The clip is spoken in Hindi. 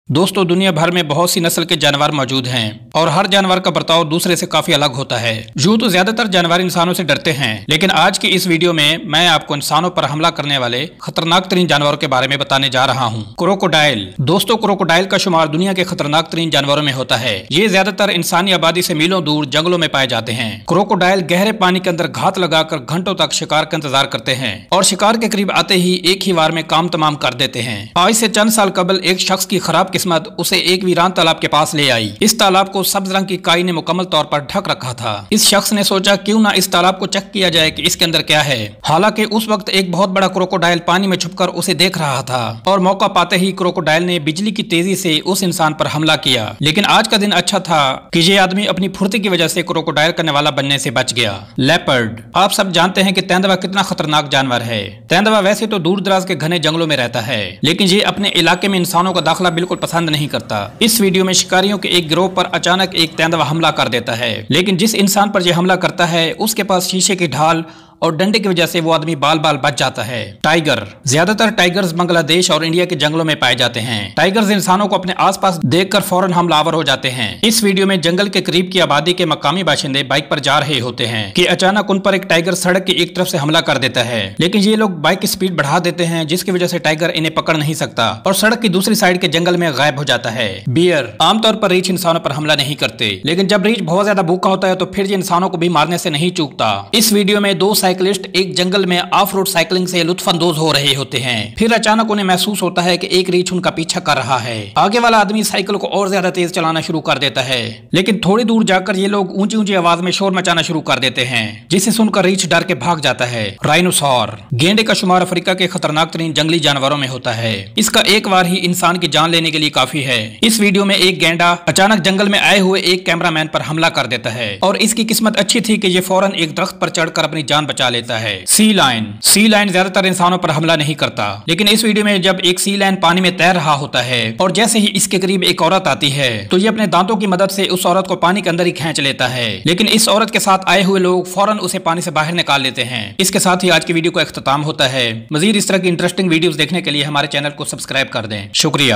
दोस्तों, दुनिया भर में बहुत सी नस्ल के जानवर मौजूद हैं और हर जानवर का बर्ताव दूसरे से काफी अलग होता है। यूं तो ज्यादातर जानवर इंसानों से डरते हैं, लेकिन आज की इस वीडियो में मैं आपको इंसानों पर हमला करने वाले खतरनाक तरीन जानवरों के बारे में बताने जा रहा हूं। क्रोकोडाइल। दोस्तों, क्रोकोडाइल का शुमार दुनिया के खतरनाक तरीन जानवरों में होता है। ये ज्यादातर इंसानी आबादी से मीलों दूर जंगलों में पाए जाते हैं। क्रोकोडाइल गहरे पानी के अंदर घात लगाकर घंटों तक शिकार का इंतजार करते हैं और शिकार के करीब आते ही एक ही वार में काम तमाम कर देते हैं। आज से चंद साल कबल एक शख्स की खराब किस्मत उसे एक वीरान तालाब के पास ले आई। इस तालाब को सब्ज रंग की काई ने मुकम्मल तौर पर ढक रखा था। इस शख्स ने सोचा क्यों ना इस तालाब को चेक किया जाए कि इसके अंदर क्या है। हालांकि उस वक्त एक बहुत बड़ा क्रोकोडाइल पानी में छुपकर उसे देख रहा था और मौका पाते ही क्रोकोडाइल ने बिजली की तेजी से उस इंसान पर हमला किया। लेकिन आज का दिन अच्छा था कि ये आदमी अपनी फुर्ती की वजह से क्रोकोडाइल का निवाला बनने से बच गया। लेपर्ड। आप सब जानते हैं कि तेंदुआ कितना खतरनाक जानवर है। तेंदुआ वैसे तो दूर दराज के घने जंगलों में रहता है, लेकिन ये अपने इलाके में इंसानों का दाखिला बिल्कुल पसंद नहीं करता। इस वीडियो में शिकारियों के एक गिरोह पर अचानक एक तेंदुआ हमला कर देता है, लेकिन जिस इंसान पर यह हमला करता है उसके पास शीशे की ढाल और डंडे की वजह से वो आदमी बाल बाल बच जाता है। टाइगर। ज्यादातर टाइगर्स बांग्लादेश और इंडिया के जंगलों में पाए जाते हैं। टाइगर्स इंसानों को अपने आसपास देखकर फौरन हमलावर हो जाते हैं। इस वीडियो में जंगल के करीब की आबादी के मकामी बाशिंदे बाइक पर जा रहे होते हैं कि अचानक उन पर एक टाइगर सड़क की एक तरफ से हमला कर देता है, लेकिन ये लोग बाइक की स्पीड बढ़ा देते हैं, जिसकी वजह से टाइगर इन्हें पकड़ नहीं सकता और सड़क की दूसरी साइड के जंगल में गायब हो जाता है। बियर। आमतौर पर रीछ इंसानों पर हमला नहीं करते, लेकिन जब रीछ बहुत ज्यादा भूखा होता है तो फिर ये इंसानों को भी मारने से नहीं चूकता। इस वीडियो में दो साइकिलिस्ट एक जंगल में ऑफ रोड साइकिलिंग से लुत्फानंदोज हो रहे होते हैं। फिर अचानक उन्हें महसूस होता है कि एक रीछ उनका पीछा कर रहा है। आगे वाला आदमी साइकिल को और ज्यादा तेज चलाना शुरू कर देता है, लेकिन थोड़ी दूर जाकर ये लोग ऊंची ऊंची आवाज में शोर मचाना शुरू कर देते हैं, जिसे सुनकर रीछ डर के भाग जाता है। राइनोसॉर। गेंडे का शुमार अफ्रीका के खतरनाक तरीन जंगली जानवरों में होता है। इसका एक बार ही इंसान की जान लेने के लिए काफी है। इस वीडियो में एक गेंडा अचानक जंगल में आए हुए एक कैमरामैन पर हमला कर देता है और इसकी किस्मत अच्छी थी कि ये फौरन एक दरख्त पर चढ़कर अपनी जान बचा लेता है। Sea lion. सी लायन ज्यादातर इंसानों पर हमला नहीं करता, लेकिन इस वीडियो में जब एक सी लायन पानी में तैर रहा होता है और जैसे ही इसके करीब एक औरत आती है तो ये अपने दांतों की मदद से उस औरत को पानी के अंदर ही खींच लेता है, लेकिन इस औरत के साथ आए हुए लोग फौरन उसे पानी से बाहर निकाल लेते हैं। इसके साथ ही आज की वीडियो का इख्तिताम होता है। मजीद इस तरह की इंटरेस्टिंग वीडियोस देखने के लिए हमारे चैनल को सब्सक्राइब कर दें। शुक्रिया।